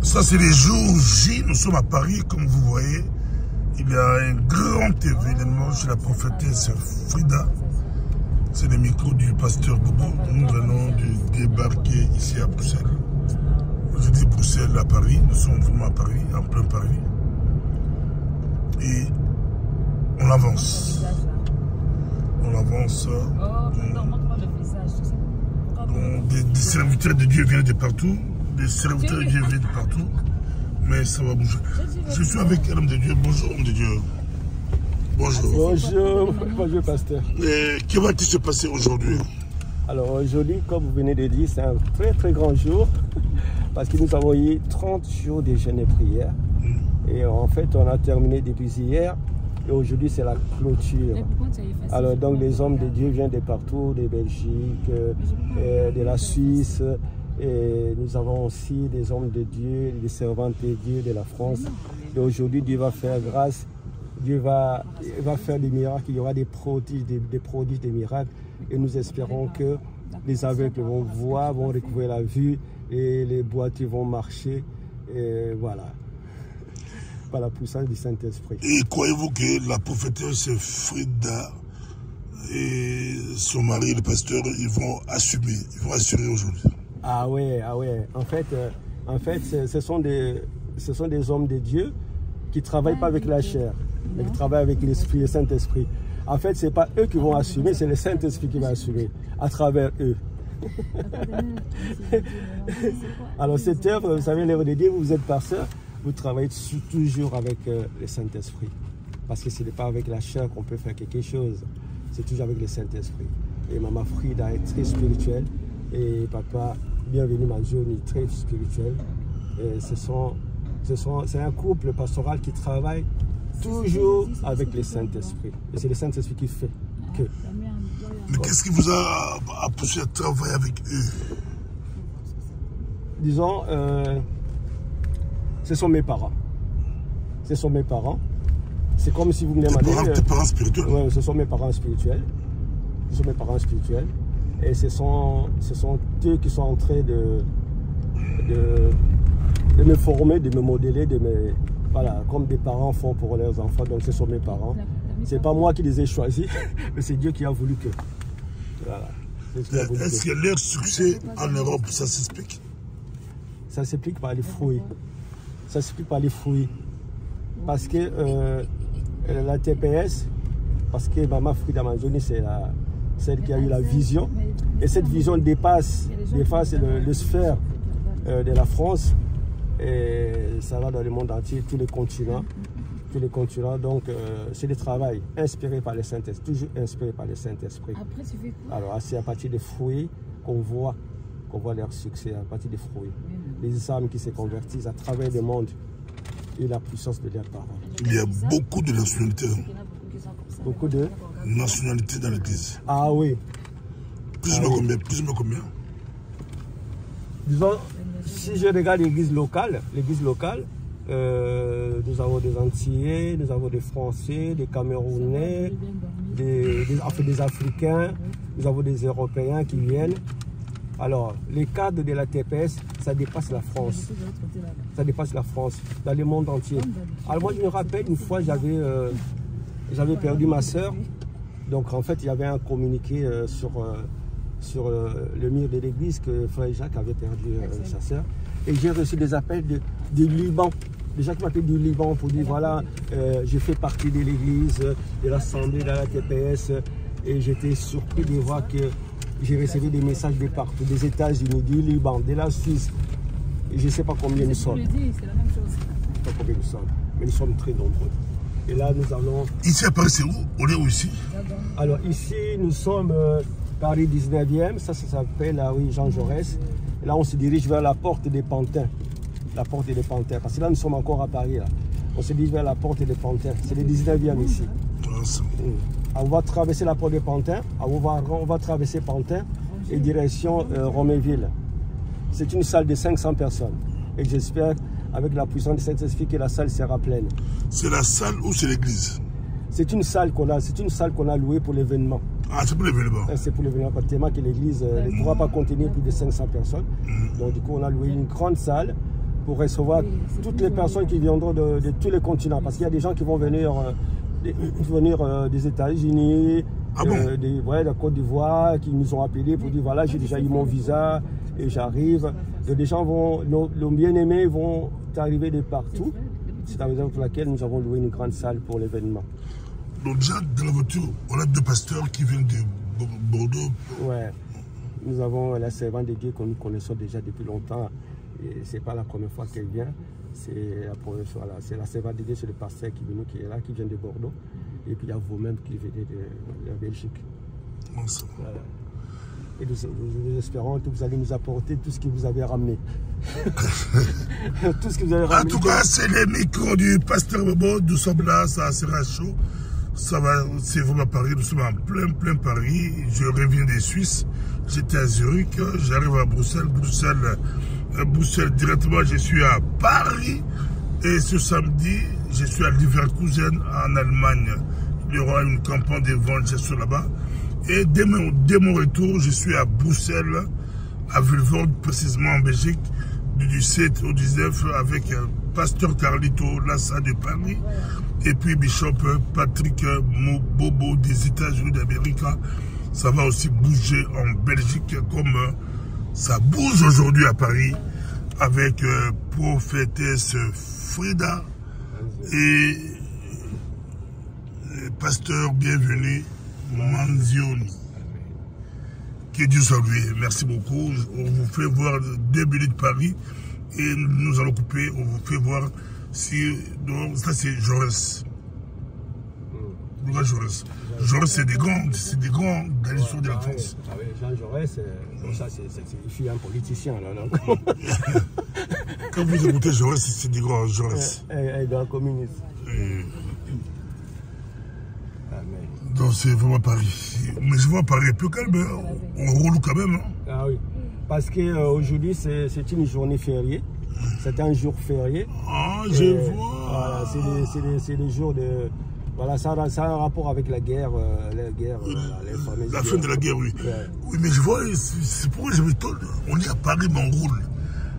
Ça, c'est les jours J. Nous sommes à Paris, comme vous voyez. Il y a un grand événement chez la prophétesse Frida. C'est le micro du pasteur Bobo. Nous venons de débarquer ici à Bruxelles. Je dis Bruxelles à Paris. Nous sommes vraiment à Paris, en plein Paris. Et on avance. On avance. Donc, des serviteurs de Dieu viennent de partout. Des serviteurs de Dieu viennent de partout. Mais ça va bouger. Je suis avec l'homme de Dieu. Bonjour, homme de Dieu. Bonjour. Bonjour, bonjour pasteur. Que va-t-il se passer aujourd'hui? Alors aujourd'hui, comme vous venez de dire, c'est un très grand jour parce que nous avons eu 30 jours de jeûne et prière. Et en fait, on a terminé depuis hier et aujourd'hui, c'est la clôture. Alors donc les hommes de Dieu viennent de partout, de Belgique, de la Suisse. Et nous avons aussi des hommes de Dieu, des servantes de Dieu de la France. Et aujourd'hui, Dieu va faire grâce. Dieu va faire des miracles, il y aura des prodiges, des miracles. Et nous espérons que les aveugles vont voir, vont recouvrir la vue, et les boiteux vont marcher. Et voilà, par la puissance du Saint-Esprit. Et croyez-vous que la prophétesse Frida et son mari, le pasteur, ils vont assurer aujourd'hui? Ah ouais. En fait, ce sont des hommes de Dieu qui ne travaillent pas avec la chair, mais qui travaillent avec l'Esprit, le Saint-Esprit. En fait, ce n'est pas eux qui vont assumer, c'est le Saint-Esprit qui va assumer à travers eux. Alors cette œuvre, vous savez, l'œuvre de Dieu, vous êtes pasteur, vous travaillez toujours avec le Saint-Esprit. Parce que ce n'est pas avec la chair qu'on peut faire quelque chose, c'est toujours avec le Saint-Esprit. Et Maman Frida est très spirituelle, et papa, bienvenue Manzoni, très spirituel. C'est un couple pastoral qui travaille toujours avec le Saint-Esprit. Et c'est le Saint-Esprit qui fait que. Mais qu'est-ce qui vous a poussé à travailler avec eux? Disons, ce sont mes parents. Ce sont mes parents. C'est comme si vous me demandez... Tes parents spirituels? Oui, ce sont mes parents spirituels. Ce sont mes parents spirituels. Et ce sont eux qui sont en train de me former, de me modeler, voilà, comme des parents font pour leurs enfants. Donc ce sont mes parents. Ce n'est pas moi qui les ai choisis, mais c'est Dieu qui a voulu que. Voilà. Est-ce que leur succès en Europe, ça s'explique? Ça s'explique par les fruits. Ça s'explique par les fruits. Parce que la TPS, parce que Maman Frida Manzoni, c'est celle qui a eu la vision. Et cette vision dépasse le sphère de la France. Et ça va dans le monde entier, tous les continents. Donc, c'est le travail inspiré par le Saint-Esprit, toujours inspiré par le Saint-Esprit. Après, tu fais quoi? Alors, c'est à partir des fruits qu'on voit leur succès, à partir des fruits. Les âmes qui se convertissent à travers le monde et la puissance de leur parole. Il y a beaucoup de nationalités. Beaucoup de nationalités dans l'église. Ah oui. Plus ou moins combien? Disons, si je regarde l'église locale, nous avons des Antillais, nous avons des Français, des Camerounais, des Africains, nous avons des Européens qui viennent. Alors, les cadres de la TPS, ça dépasse la France. Ça dépasse la France, dans le monde entier. Alors moi, je me rappelle, une fois, j'avais perdu ma sœur. Donc, en fait, il y avait un communiqué sur le mur de l'église que Frère Jacques avait perdu sa sœur. Et j'ai reçu des appels du Liban. Des gens qui m'appellent du Liban pour dire, voilà, je fais partie de l'église, de l'assemblée, de la TPS. Et j'étais surpris de voir que j'ai reçu des messages de partout, des États-Unis, du Liban, de la Suisse. Et je ne sais pas combien nous sommes. C'est la même chose. Je ne sais pas combien nous sommes, mais nous sommes très nombreux. Et là, nous allons... Ici à Paris, c'est où? On est où ici? Alors ici, nous sommes Paris 19e, ça s'appelle la rue Jean Jaurès. Et là, on se dirige vers la porte des Pantins. La porte des Pantins, parce que là, nous sommes encore à Paris. Là. On se dirige vers la porte des Pantins. C'est le 19e ici. On va traverser la porte des Pantins, on va traverser Pantin et direction Romainville. C'est une salle de 500 personnes. Et j'espère, avec la puissance du Saint-Esprit, que la salle sera pleine. C'est la salle ou c'est l'église? C'est une salle qu'on a louée pour l'événement. Ah, c'est pour l'événement? C'est pour l'événement, parce que l'église ne pourra pas contenir plus de 500 personnes. Donc du coup, on a loué une grande salle pour recevoir toutes les personnes qui viendront de tous les continents. Parce qu'il y a des gens qui vont venir, des États-Unis, de la Côte d'Ivoire, qui nous ont appelés pour dire voilà, j'ai déjà eu mon visa et j'arrive. Des gens nos bien-aimés vont arriver de partout. C'est la raison pour laquelle nous avons loué une grande salle pour l'événement. Donc déjà, dans la voiture, on a 2 pasteurs qui viennent de Bordeaux. Ouais. Nous avons la servante de Dieu que nous connaissons déjà depuis longtemps. Ce n'est pas la première fois qu'elle vient. C'est la première fois. C'est la servante de Dieu, c'est le pasteur qui est là, qui vient de Bordeaux. Et puis il y a vous-même qui venez de la Belgique. Bon, ça va. Voilà. Et nous espérons que vous allez nous apporter tout ce que vous avez ramené. Tout ce que vous avez ramené. En tout cas, c'est les micros du pasteur Bobo. Nous sommes là, ça sera chaud. Ça va, c'est vraiment Paris. Nous sommes en plein Paris. Je reviens des Suisses. J'étais à Zurich. J'arrive à Bruxelles. Bruxelles directement, je suis à Paris. Et ce samedi, je suis à Leverkusen en Allemagne. Il y aura une campagne d'évangélisation là-bas. Et dès mon retour, je suis à Bruxelles, à Vilvoorde, précisément en Belgique, du 17 au 19 avec Pasteur Carlito Lassa de Paris et puis Bishop Patrick Mobobo des États-Unis d'Amérique. Ça va aussi bouger en Belgique comme ça bouge aujourd'hui à Paris avec prophétesse Frida et pasteur bienvenu Manzioni. Que Dieu soit loué. Merci beaucoup. On vous fait voir 2 minutes Paris et nous allons couper. On vous fait voir si. Donc, ça, c'est Jaurès. Jaurès. Jaurès, c'est des grands dans l'histoire de la France. Ah oui, Jean Jaurès, ça, c'est un politicien. Là, Quand vous écoutez Jaurès, c'est des grands Jaurès. Et dans la communiste. Donc c'est vraiment Paris. Mais je vois Paris plus calme, on roule quand même. Hein. Ah oui, parce qu'aujourd'hui c'est une journée fériée, c'est un jour férié. Ah, je vois. Voilà, c'est les jours de... Voilà, ça a un rapport avec la guerre, les fameuses la fin de la guerre, oui. Ouais. Oui, mais je vois, c'est pourquoi je m'étonne. On est à Paris, mais on roule.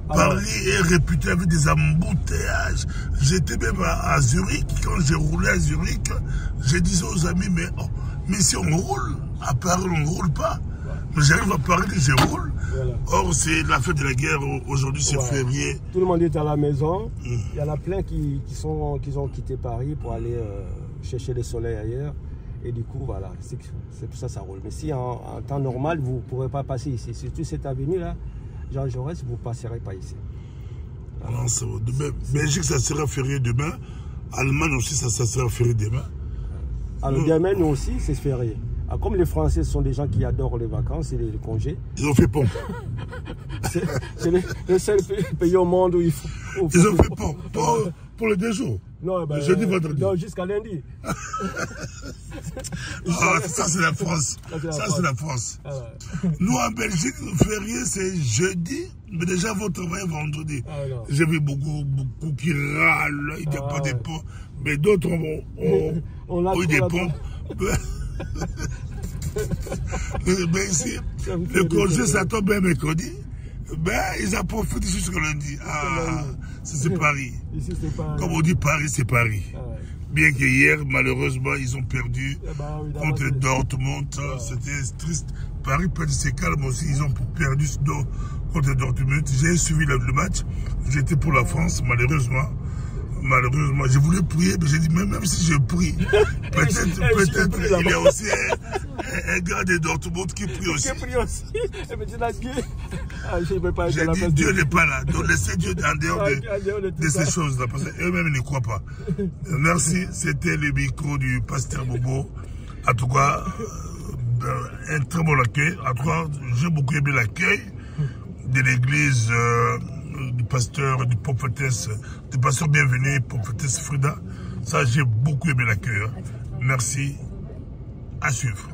Paris est réputé avec des embouteillages. J'étais même à Zurich. Quand j'ai roulé à Zurich, j'ai dit aux amis, mais si on roule, à Paris, on ne roule pas. Mais j'arrive à Paris, je roule. Voilà. Or, c'est la fin de la guerre. Aujourd'hui, c'est férié. Tout le monde est à la maison. Il y en a plein qui ont quitté Paris pour aller chercher le soleil ailleurs. Et du coup, voilà, c'est pour ça que ça roule. Mais si en temps normal, vous ne pourrez pas passer ici. Surtout cette avenue-là, Jean Jaurès, vous ne passerez pas ici. Voilà. Non, ça va. Demain, Belgique, ça sera férié demain. Allemagne aussi, ça sera férié demain. Alors, demain, nous aussi, c'est férié. Alors, comme les Français sont des gens qui adorent les vacances et les congés. Ils ont fait pont. C'est le seul pays au monde où il faut... Ils ont fait pont pour les 2 jours. Non, ben, jeudi, vendredi. Non, jusqu'à lundi. Ça, c'est la France. Ça, c'est la France. Ah ouais. Nous, en Belgique, férié, c'est jeudi, mais déjà, vous travaillez vendredi. Ah, j'ai vu beaucoup qui râlent, il n'y a pas de pont. Mais d'autres ont eu des ponts. Mais ici, le congé, ça tombe un mercredi. Ben, ils en profitent jusqu'au lundi. Ah, c'est Paris. Ici, c'est Paris. Comme on dit Paris, c'est Paris. Ah ouais. Bien que hier, malheureusement, ils ont perdu contre Dortmund. C'était triste. Paris c'est calme aussi. Ils ont perdu contre Dortmund. J'ai suivi le match. J'étais pour la France, malheureusement. Malheureusement, j'ai voulu prier, mais j'ai dit, même si je prie, peut-être il y a aussi un gars de Dortmund qui prie aussi. Qui prie aussi. J'ai dit, Dieu n'est pas là. Donc laissez Dieu en dehors de ces choses-là, parce qu'eux-mêmes ne croient pas. Merci, c'était le micro du pasteur Bobo. En tout cas, un très bon accueil. En tout cas, j'ai beaucoup aimé l'accueil de l'église du pasteur, du prophétesse, du pasteur bienvenu, prophétesse Frida. Ça, j'ai beaucoup aimé l'accueil. Merci. À suivre.